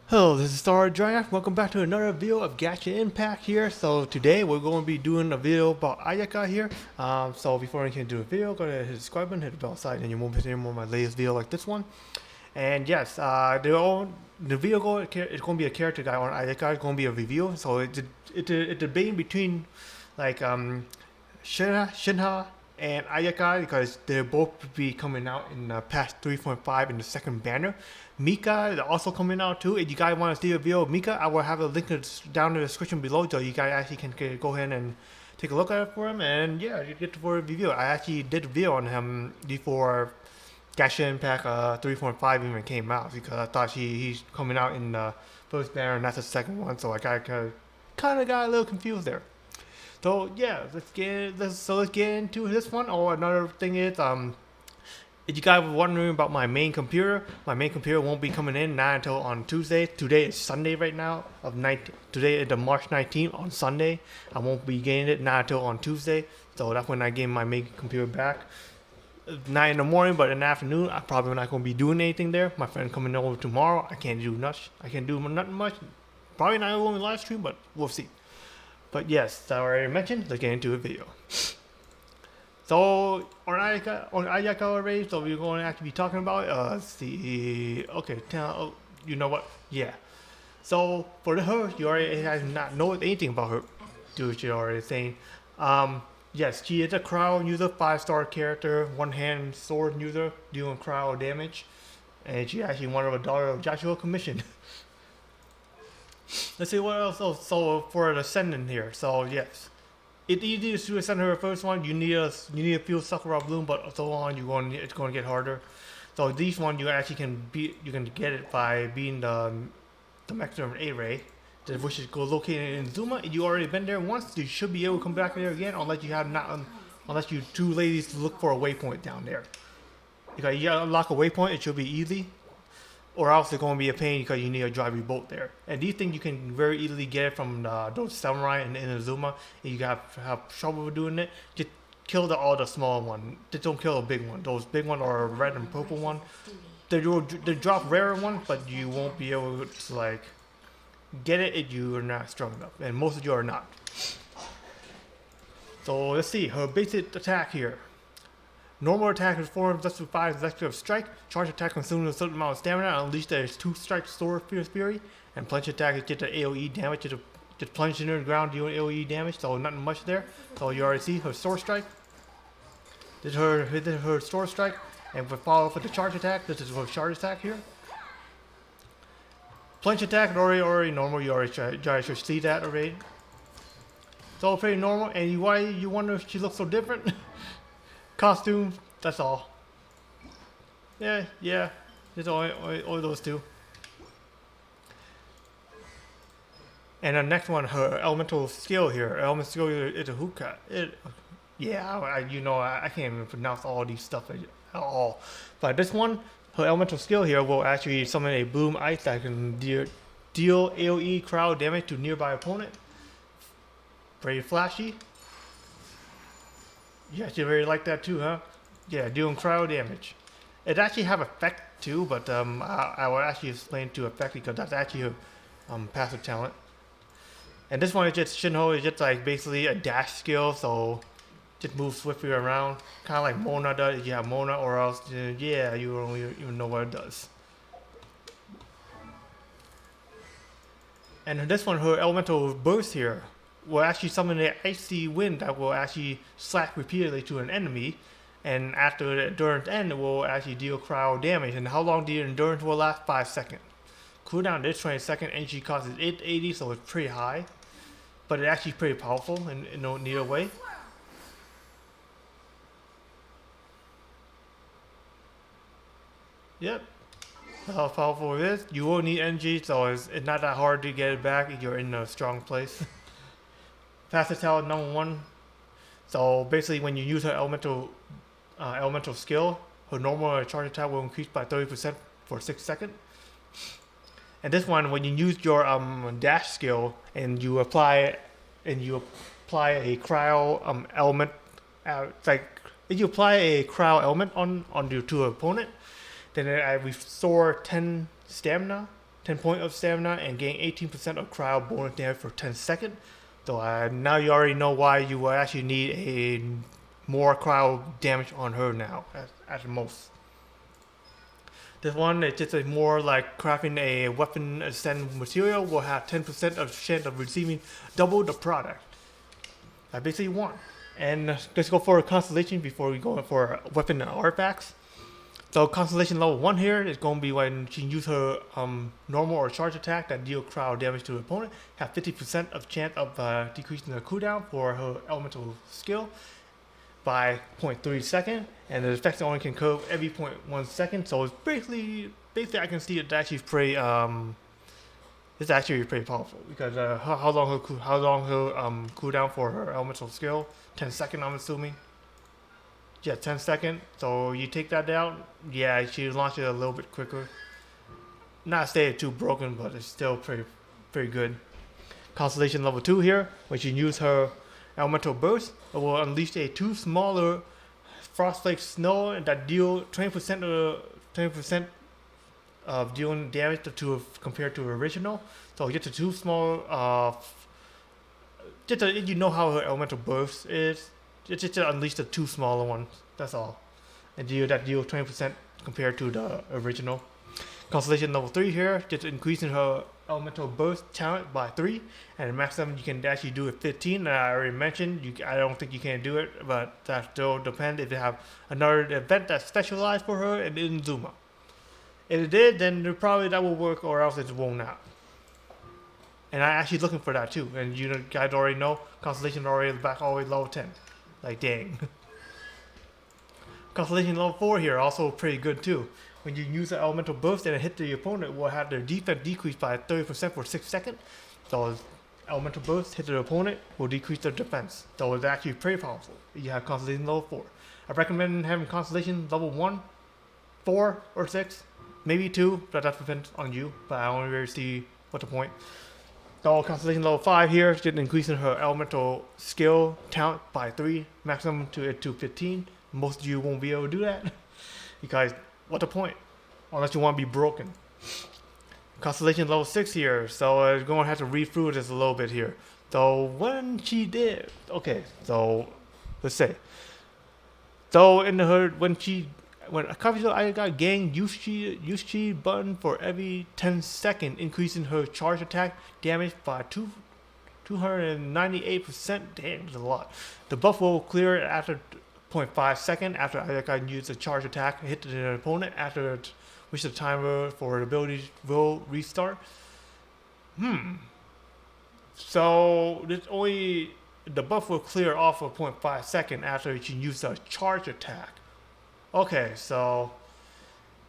Hello, this is Star Draft. Welcome back to another video of Genshin Impact here. So today we're going to be doing a video about Ayaka here. So before I can do a video, go to hit the subscribe button, hit the bell side, and you won't miss any more of my latest video like this one. And yes, the video it's going to be a character guide on Ayaka. It's going to be a review. So it's debating between like Shinha and Ayaka because they'll both be coming out in patch 3.5 in the second banner. Mika is also coming out too. If you guys want to see a video of Mika, I will have a link down in the description below so you guys actually can go ahead and take a look at it for him. And yeah, you get for a review. I actually did a video on him before Genshin Impact 3.5 even came out because I thought he's coming out in the first banner and that's the second one. So I kind of got a little confused there. So yeah, let's get into this one. Oh, another thing is if you guys were wondering about my main computer won't be coming in not until on Tuesday. Today is Sunday right now. Today is the March 19th on Sunday. I won't be getting it not until on Tuesday. So that's when I get my main computer back. Not in the morning, but in the afternoon, I'm probably not going to be doing anything there. My friend coming over tomorrow. I can't do nothing much. Probably not going to live stream, but we'll see. But yes, as I already mentioned, let's get into a video. So on Ayaka already, so we're going to actually be talking about you know what? Yeah. So for her, you already have not know anything about her, dude. You're already saying. Yes, she is a crowd user, 5-star character, one-hand sword user, doing crowd damage, and she actually one of a daughter of Joshua Commission. Let's see what else. So for the ascendant here. So yes, it's easy to ascend her first one. You need a few Sakura Bloom, but so on it's going to get harder. So these one you actually can get it by being the maximum A-ray, which is located in Zuma. If you already been there once, you should be able to come back there again, unless you're too lazy to look for a waypoint down there. Because you gotta unlock a waypoint, it should be easy. Or else it's going to be a pain because you need to drive your boat there. And these things you can very easily get it from those samurai in Inazuma. And you have trouble with doing it. Just kill all the small one. Just don't kill the big one. Those big one or red and purple one. They drop rarer one, but you won't be able to like get it if you are not strong enough. And most of you are not. So let's see her basic attack here. Normal attack performs justifies executive strike. Charge attack consumes a certain amount of stamina and unleash their 2-strike sword fierce fury. And plunge attack is just the AoE damage. Just plunge into the ground doing AoE damage, so nothing much there. So you already see her sword strike. This is her sword strike. And we follow up with the charge attack. This is her charge attack here. Plunge attack already normal. You already should see that already. So pretty normal. And why you wonder if she looks so different? Costume, that's all. Yeah, there's only those two. And the next one, her elemental skill here. Her elemental skill is a hookah. I can't even pronounce all these stuff at all. But this one, her elemental skill here will actually summon a bloom ice that can deal AoE crowd damage to nearby opponent. Pretty flashy. Yeah, you really like that too, huh? Yeah, doing crowd damage. It actually have effect too, but I will actually explain to effect because that's actually a passive talent. And this one is just Shinho is just like basically a dash skill, so just move swiftly around, kind of like Mona does. If you have Mona, or else yeah, you don't even know what it does. And this one, her elemental burst here will actually summon an icy wind that will actually slap repeatedly to an enemy, and after the endurance ends, it will actually deal crowd damage. And how long the endurance will last? 5 seconds. Cooldown is 20 seconds. Energy cost is 880, so it's pretty high, but it's actually pretty powerful in neither way. Yep. How powerful it is. You will need energy, so it's not that hard to get it back if you're in a strong place. Passive talent number 1. So basically, when you use her elemental skill, her normal charge attack will increase by 30% for 6 seconds. And this one, when you use your dash skill and you apply a cryo element, if you apply a cryo element to an opponent, then I restore 10 10 point of stamina, and gain 18% of cryo bonus damage for 10 seconds. So now you already know why you will actually need a more cryo damage on her now, at the most. This one is just a more like crafting a weapon ascend material will have 10% of chance of receiving double the product. I basically want. And let's go for a constellation before we go for weapon and artifacts. So constellation level 1 here is going to be when she uses her normal or charge attack that deal cryo damage to the opponent. Have 50% of chance of decreasing the cooldown for her elemental skill by 0.3 second, and the effects only can occur every 0.1 second. So it's basically I can see it's actually pretty it's actually pretty powerful because how long her cooldown for her elemental skill? 10 seconds, I'm assuming. Yeah, 10 seconds. So you take that down. Yeah, she launched it a little bit quicker. Not say it's too broken, but it's still pretty good. Constellation level 2 here, when she use her elemental burst, it will unleash a 2 smaller frostflake snow that deal 20% of dealing damage to compared to original. So get the 2 small you know how her elemental burst is. Just to unleash the 2 smaller ones. That's all. And deal 20% compared to the original. Constellation level 3 here, just increasing her elemental burst talent by 3, and the maximum you can actually do it 15. And I already mentioned I don't think you can do it, but that still depends if you have another event that's specialized for her in Inazuma. If it did, then probably that will work, or else it won't not. And I'm actually looking for that too. And you guys already know, Constellation already back all the way level 10. Like dang. Constellation level 4 here, also pretty good too. When you use an elemental burst and hit the opponent, will have their defense decreased by 30% for 6 seconds. So elemental burst hit the opponent will decrease their defense. So it's actually pretty powerful. You have Constellation level 4. I recommend having Constellation level 1, 4, or 6. Maybe 2, but that depends on you. But I don't really see what the point. So Constellation level 5 here, just increasing her elemental skill talent by 3, maximum to 15. Most of you won't be able to do that. Because what the point? Unless you want to be broken. Constellation level 6 here, so I'm going to have to read through this a little bit here. So when she did, okay, so let's say. So in her when a copy of Ayaka gained use chi button for every 10 seconds, increasing her charge attack damage by 298%. Damn, that's a lot. The buff will clear after 0.5 seconds after Ayaka used a charge attack hit the opponent, after which the timer for the ability will restart. So the buff will clear off for 0.5 seconds after you use a charge attack. Okay, so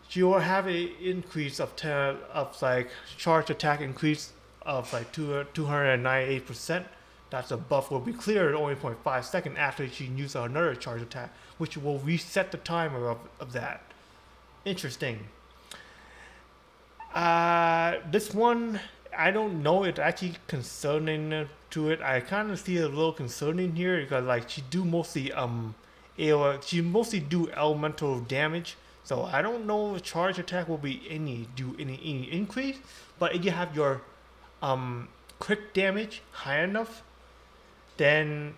she will have an increase of charge attack increase of like 298%. That's a buff will be cleared only 0.5 seconds after she uses another charge attack, which will reset the timer of that. Interesting. This one, I don't know. It's actually concerning to it. I kind of see it a little concerning here because like she mostly do elemental damage. So I don't know if charge attack will be any increase. But if you have your crit damage high enough, then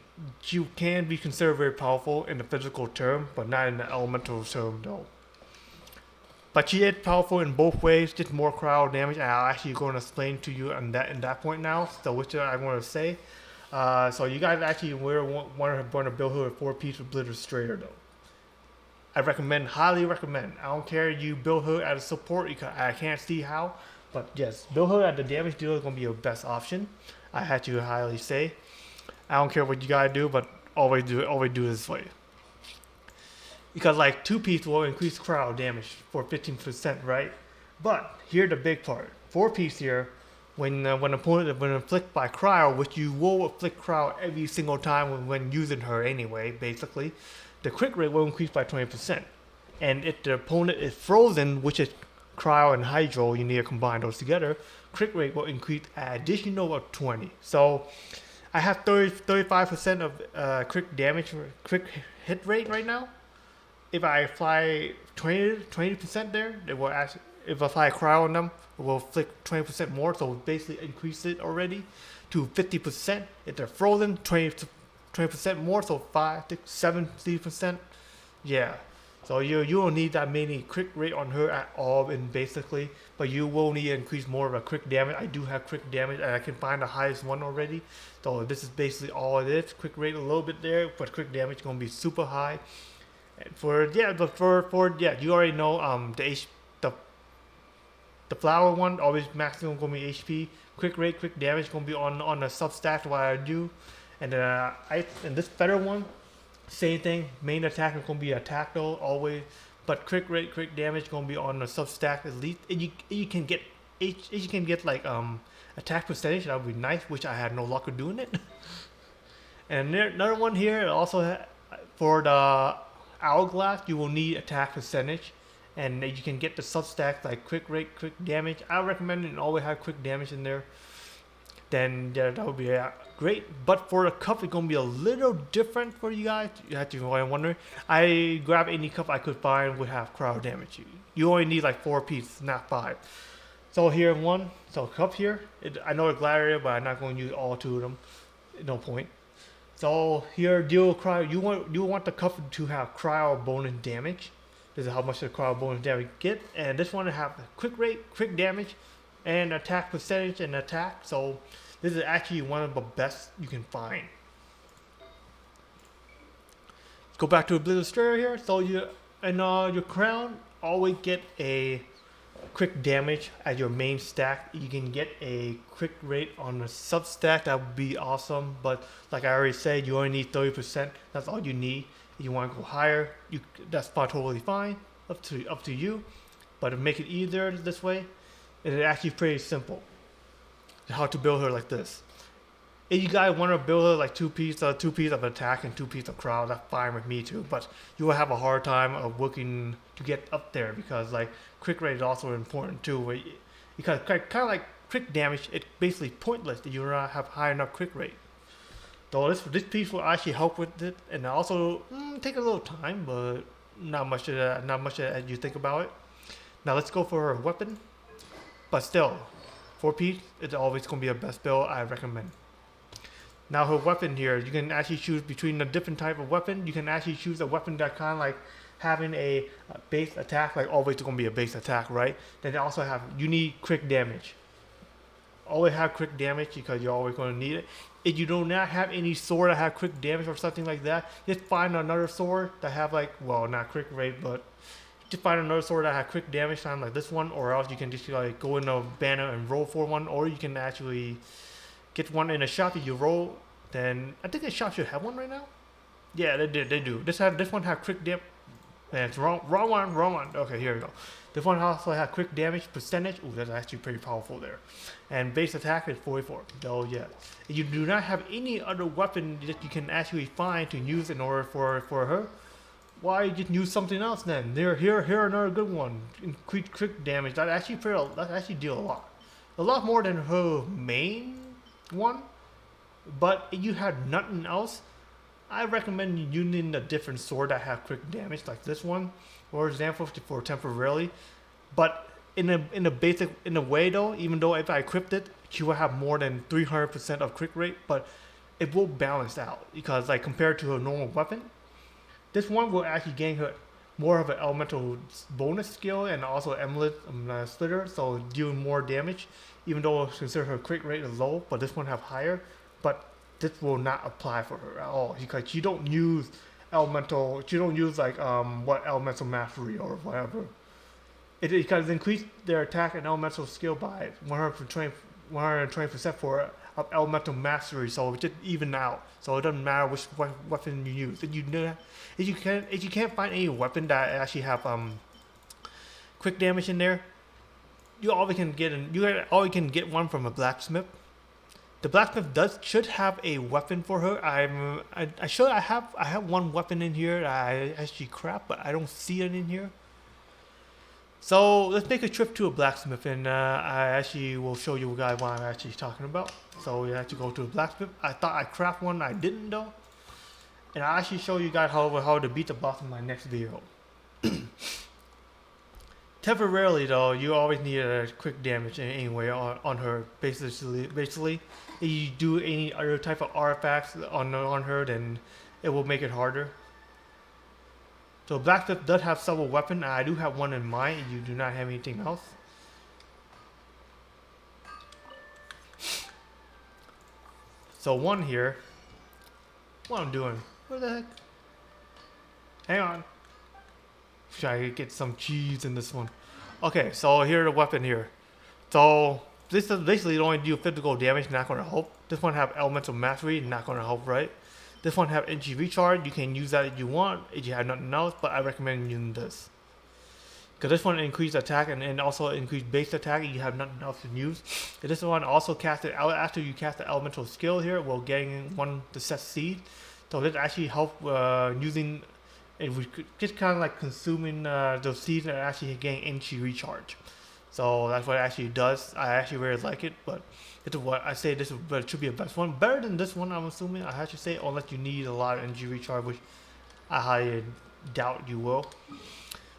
you can be considered very powerful in the physical term, but not in the elemental term though. But she is powerful in both ways, just more cryo damage. And I'll actually going to explain to you in that point now. So which I want to say. So you guys actually want to build her a 4-piece Blizzard Strayer though. I highly recommend. I don't care you build her as a support because I can't see how. But yes, build her as the damage dealer is going to be your best option. I had to highly say. I don't care what you gotta do, but always do it this way. Because like 2-piece will increase cryo damage for 15%, right? But here's the big part. 4-piece here, when opponent inflicted by cryo, which you will inflict cryo every single time when using her anyway, basically, the crit rate will increase by 20%. And if the opponent is frozen, which is cryo and hydro, you need to combine those together, crit rate will increase an additional of 20. So I have 35% of crit hit rate right now. If I apply 20% there, if I apply cryo on them, it will flick 20% more. So basically increase it already to 50%. If they're frozen, 20% more. So 5, 6, 70%. Yeah. So you don't need that many crit rate on her at all, in basically, but you will need to increase more of a crit damage. I do have crit damage, and I can find the highest one already. So this is basically all it is. Crit rate a little bit there, but crit damage gonna be super high. And for yeah, you already know the flower one always maximum gonna be HP. Quick rate, quick damage gonna be on the substack what I do, and and this feather one. Same thing, main attack is gonna be attack though, always. But quick rate, quick damage gonna be on the substack at least. And you can get like attack percentage, that would be nice, which I had no luck of doing it. And there, another one here also for the hourglass, you will need attack percentage. And you can get the substack like quick rate, quick damage. I recommend it and always have quick damage in there. Then yeah, that would be great. But for the cup, it's gonna be a little different for you guys. You have to wonder. I grabbed any cup I could find would have crowd damage. You only need like 4 pieces, not 5. So here one. So cup here. I know the gladiator, but I'm not going to use all 2 of them. No point. So here, deal cryo. You want the cup to have cryo bonus damage. This is how much the cryo bonus damage get. And this one to have quick rate, quick damage, and attack percentage and attack. So this is actually one of the best you can find. Let's go back to a Blizzard Strayer here. So your crown always get a quick damage as your main stack. You can get a quick rate on the sub stack. That would be awesome. But like I already said, you only need 30%. That's all you need. If you want to go higher, that's totally fine. Up to you. But to make it easier this way, it is actually pretty simple. How to build her like this. If you guys want to build her like 2 pieces of attack and 2 pieces of crowd, that's fine with me too. But you will have a hard time of working to get up there because like quick rate is also important too. Because kind of like quick damage, it's basically pointless if you don't have high enough quick rate. So this piece will actually help with it, and also take a little time, but not much as you think about it. Now let's go for her weapon. But still, 4 piece is always going to be a best build I recommend. Now her weapon here, you can actually choose between the different type of weapon. You can actually choose a weapon that kind of like having a base attack, like always going to be a base attack, right? Then also you need quick damage. Always have quick damage because you're always going to need it. If you do not have any sword that have quick damage or something like that, just find another sword that have like, well, not quick rate, but just find another sword that has quick damage time like this one, or else you can just like go in a banner and roll for one, or you can actually get one in a shop. If you roll, then I think the shop should have one right now. Yeah, they do. This one have quick damage. It's wrong one. Okay, here we go. This one also has quick damage percentage. Ooh, that's actually pretty powerful there. And base attack is 44. Oh yeah. If you do not have any other weapon that you can actually find to use in order for her, why just use something else then? Here another good one. Increase quick damage. That actually deal a lot more than her main one. But if you had nothing else, I recommend using a different sword that have quick damage, like this one, for example, for temporarily. But in a way though, even though if I equipped it, she will have more than 300% of quick rate, but it will balance out because like compared to a normal weapon, this one will actually gain her more of an elemental bonus skill and also amulet splitter, so doing more damage, even though consider her quick rate is low, but this one have higher. But this will not apply for her at all because she don't use like what elemental mastery or whatever. It can increase their attack and elemental skill by 120% for elemental mastery, so it just even out. So it doesn't matter which weapon you use. If you can't find any weapon that actually have quick damage in there, you always can get one from a blacksmith. The blacksmith should have a weapon for her. I have one weapon in here that I actually crap, but I don't see it in here. So let's make a trip to a blacksmith, and I actually will show you guys what I'm actually talking about. So we have to go to a blacksmith. I thought I craft one, I didn't though. And I'll actually show you guys how to beat the boss in my next video. Temporarily though, you always need a quick damage anyway on her. Basically, if you do any other type of artifacts on her, then it will make it harder. So Blacksmith does have several weapons. I do have one in mind. You do not have anything else. So one here. What I'm doing? What the heck? Hang on. Should I get some cheese in this one? Okay, so here's the weapon here. So this is basically only do physical damage, not gonna help. This one have elemental mastery, not gonna help, right? This one have energy recharge. You can use that if you want, if you have nothing else, but I recommend using this. Because this one increase attack and also increase base attack if you have nothing else to use. And this one also cast it out after you cast the elemental skill here, will gain one to set seed. So this actually help using, and we just kind of like consuming those seeds and actually gain energy recharge. So that's what it actually does. I actually really like it, but this is what I say. This is, but it should be the best one, better than this one. I'm assuming I have to say, unless you need a lot of energy recharge, which I highly doubt you will.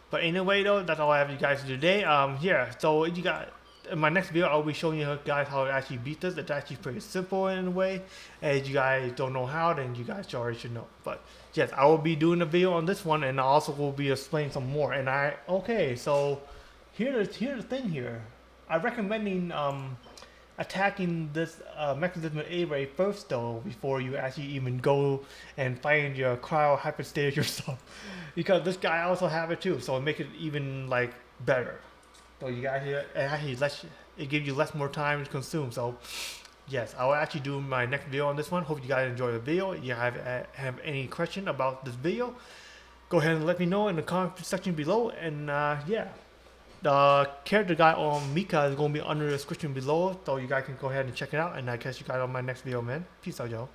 But anyway, though, that's all I have for you guys today. Yeah. So you got in my next video, I'll be showing you guys how to actually beat this. It's actually pretty simple in a way. And if you guys don't know how, then you guys already should know. But yes, I will be doing a video on this one, and I also will be explaining some more. And so here's the thing here. I'm recommending attacking this mechanism A-ray first though, before you actually even go and find your cryo hyperstage yourself, because this guy also have it too, so it make it even like better. So you guys here, it gives you more time to consume. So yes, I will actually do my next video on this one. Hope you guys enjoy the video. If you have any question about this video, go ahead and let me know in the comment section below. And yeah. The character guide on Mika is going to be under the description below, so you guys can go ahead and check it out. And I catch you guys on my next video, man. Peace out, y'all.